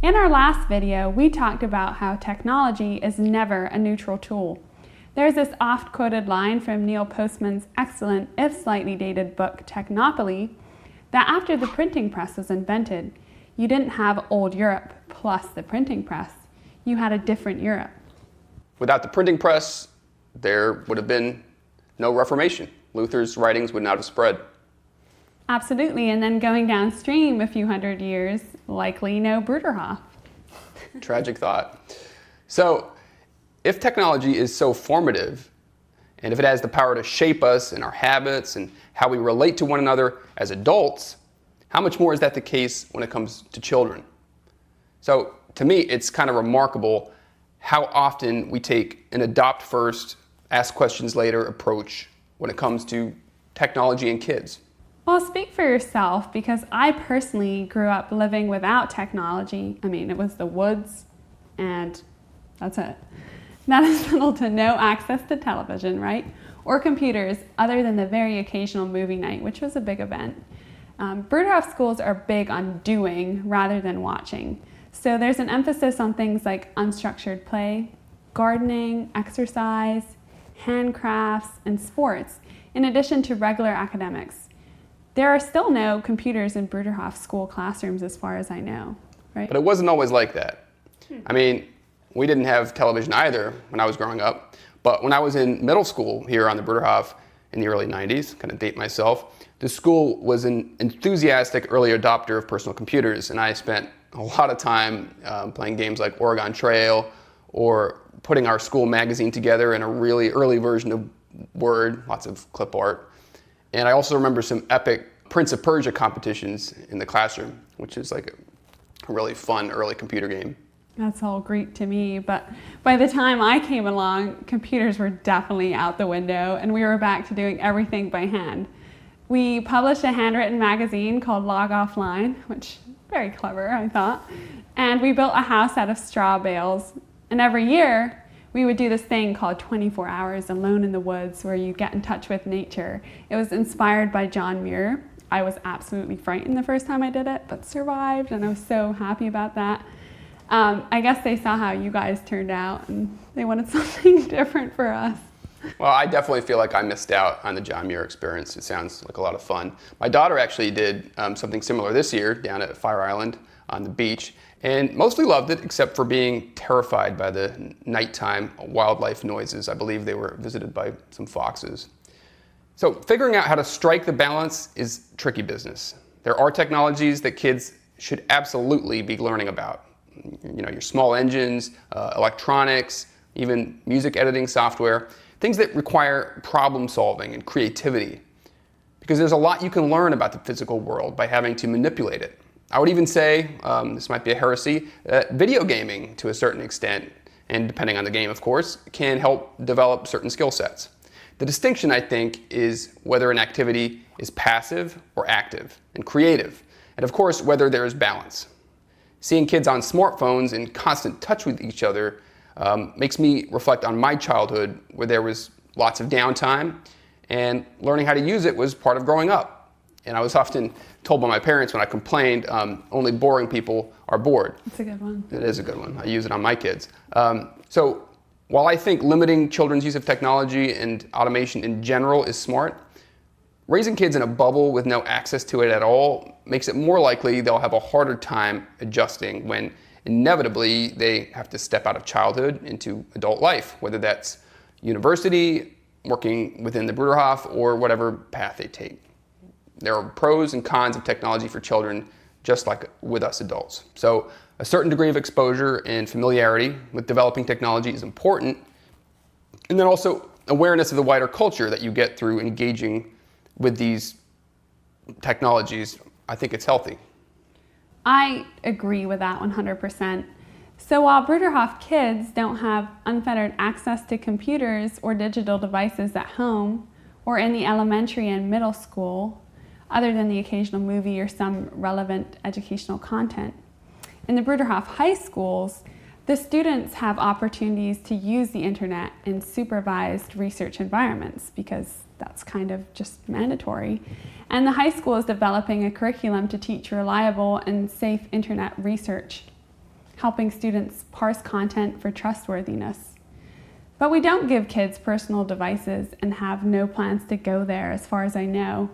In our last video, we talked about how technology is never a neutral tool. There's this oft-quoted line from Neil Postman's excellent, if slightly dated book, Technopoly, that after the printing press was invented, you didn't have old Europe plus the printing press. You had a different Europe. Without the printing press, there would have been no Reformation. Luther's writings would not have spread. Absolutely, and then going downstream a few hundred years, likely no Bruderhof. Tragic thought. So, if technology is so formative, and if it has the power to shape us and our habits and how we relate to one another as adults, how much more is that the case when it comes to children? So, to me, it's kind of remarkable how often we take an adopt first, ask questions later approach when it comes to technology and kids. Well, speak for yourself, because I personally grew up living without technology. I mean, it was the woods, and that's it. That is little to no access to television, right? Or computers, other than the very occasional movie night, which was a big event. Bruderhof schools are big on doing rather than watching. So there's an emphasis on things like unstructured play, gardening, exercise, handcrafts, and sports, in addition to regular academics. There are still no computers in Bruderhof school classrooms as far as I know, right? But it wasn't always like that. I mean, we didn't have television either when I was growing up, but when I was in middle school here on the Bruderhof in the early 90s, kind of date myself, the school was an enthusiastic early adopter of personal computers, and I spent a lot of time playing games like Oregon Trail or putting our school magazine together in a really early version of Word, lots of clip art. And I also remember some epic Prince of Persia competitions in the classroom, which is like a really fun early computer game. That's all Greek to me, but by the time I came along, computers were definitely out the window, and we were back to doing everything by hand. We published a handwritten magazine called Log Offline, which very clever, I thought, and we built a house out of straw bales. And every year, we would do this thing called 24 Hours Alone in the Woods, where you get in touch with nature. It was inspired by John Muir. I was absolutely frightened the first time I did it, but survived, and I was so happy about that. I guess they saw how you guys turned out, and they wanted something different for us. Well, I definitely feel like I missed out on the John Muir experience. It sounds like a lot of fun. My daughter actually did something similar this year down at Fire Island on the beach, and mostly loved it, except for being terrified by the nighttime wildlife noises. I believe they were visited by some foxes. So figuring out how to strike the balance is tricky business. There are technologies that kids should absolutely be learning about. You know, your small engines, electronics, even music editing software, things that require problem solving and creativity. Because there's a lot you can learn about the physical world by having to manipulate it. I would even say, this might be a heresy, video gaming to a certain extent, and depending on the game of course, can help develop certain skill sets. The distinction, I think, is whether an activity is passive or active and creative, and of course whether there is balance. Seeing kids on smartphones in constant touch with each other makes me reflect on my childhood, where there was lots of downtime, and learning how to use it was part of growing up. And I was often told by my parents when I complained, only boring people are bored. That's a good one. It is a good one. I use it on my kids. So while I think limiting children's use of technology and automation in general is smart, raising kids in a bubble with no access to it at all makes it more likely they'll have a harder time adjusting when inevitably they have to step out of childhood into adult life, whether that's university, working within the Bruderhof, or whatever path they take. There are pros and cons of technology for children, just like with us adults. So a certain degree of exposure and familiarity with developing technology is important, and then also awareness of the wider culture that you get through engaging with these technologies. I think it's healthy. I agree with that 100%. So while Bruderhof kids don't have unfettered access to computers or digital devices at home or in the elementary and middle school, other than the occasional movie or some relevant educational content, in the Bruderhof high schools, the students have opportunities to use the internet in supervised research environments, because that's kind of just mandatory. And the high school is developing a curriculum to teach reliable and safe internet research. helping students parse content for trustworthiness. But we don't give kids personal devices and have no plans to go there, as far as I know.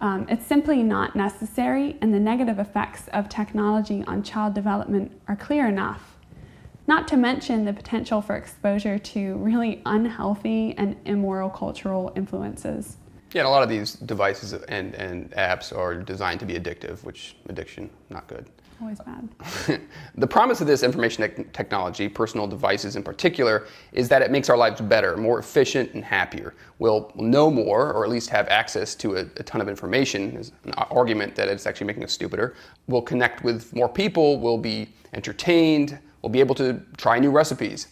It's simply not necessary, and the negative effects of technology on child development are clear enough. Not to mention the potential for exposure to really unhealthy and immoral cultural influences. Yeah, and a lot of these devices and apps are designed to be addictive, which addiction, not good. Always bad. The promise of this information technology, personal devices in particular, is that it makes our lives better, more efficient, and happier. We'll know more, or at least have access to a ton of information. There's an argument that it's actually making us stupider. We'll connect with more people, we'll be entertained, we'll be able to try new recipes.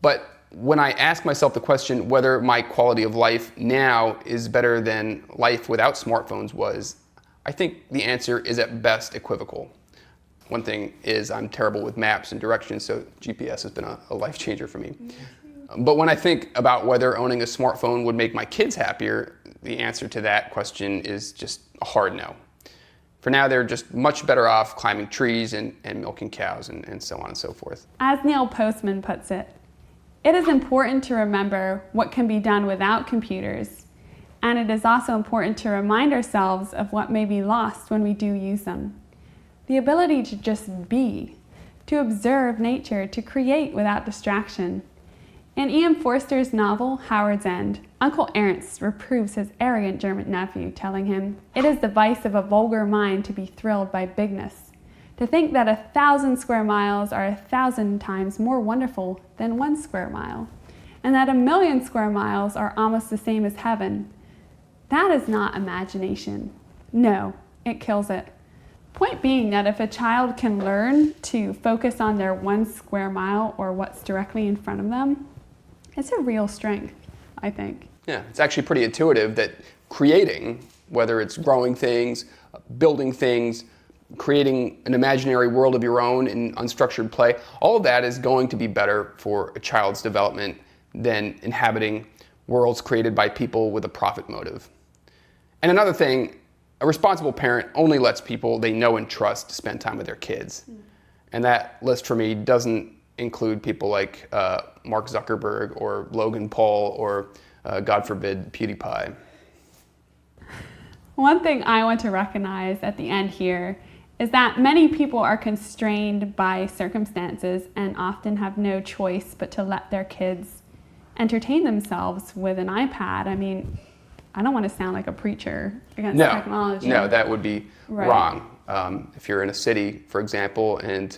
But when I ask myself the question whether my quality of life now is better than life without smartphones was, I think the answer is at best equivocal. One thing is I'm terrible with maps and directions, so GPS has been a life changer for me. But when I think about whether owning a smartphone would make my kids happier, the answer to that question is just a hard no. For now, they're just much better off climbing trees and milking cows and so on and so forth. As Neil Postman puts it, it is important to remember what can be done without computers. And it is also important to remind ourselves of what may be lost when we do use them. The ability to just be, to observe nature, to create without distraction. In E.M. Forster's novel, Howard's End, Uncle Ernst reproves his arrogant German nephew, telling him, "It is the vice of a vulgar mind to be thrilled by bigness, to think that 1,000 square miles are 1,000 times more wonderful than 1 square mile, and that 1,000,000 square miles are almost the same as heaven. That is not imagination. No, it kills it." Point being that if a child can learn to focus on their 1 square mile or what's directly in front of them, it's a real strength, I think. Yeah, it's actually pretty intuitive that creating, whether it's growing things, building things, creating an imaginary world of your own in unstructured play, all of that is going to be better for a child's development than inhabiting worlds created by people with a profit motive. And another thing, a responsible parent only lets people they know and trust spend time with their kids. And that list for me doesn't include people like Mark Zuckerberg or Logan Paul or, God forbid, PewDiePie. One thing I want to recognize at the end here is that many people are constrained by circumstances and often have no choice but to let their kids entertain themselves with an iPad. I mean, I don't want to sound like a preacher against technology. No, that would be wrong. If you're in a city, for example, and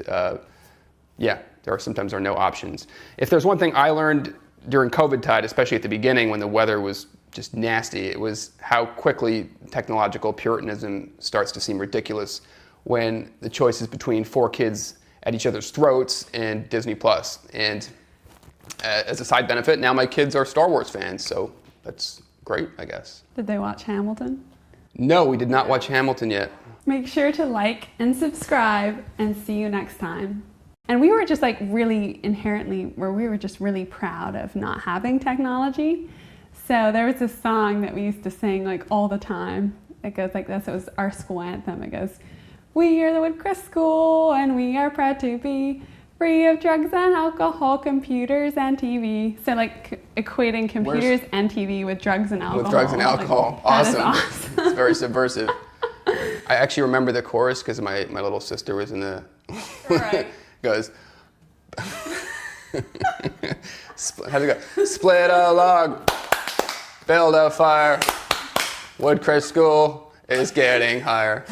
there sometimes are no options. If there's one thing I learned during COVID tide, especially at the beginning when the weather was just nasty, it was how quickly technological puritanism starts to seem ridiculous when the choice is between 4 kids at each other's throats and Disney Plus. And as a side benefit, now my kids are Star Wars fans, so that's great, I guess. Did they watch Hamilton? No, we did not watch Hamilton yet. Make sure to like and subscribe, and see you next time. And we were just like really really proud of not having technology. So there was this song that we used to sing like all the time. It goes like this. It was our school anthem. It goes, "We are the Woodcrest School, and we are proud to be free of drugs and alcohol, computers and TV." So like equating computers and TV with drugs and alcohol. With drugs and alcohol. Like, awesome. It's very subversive. I actually remember the chorus because my little sister was in the... Right. Goes... How's it go? Split a log, build a fire, Woodcrest School is getting higher.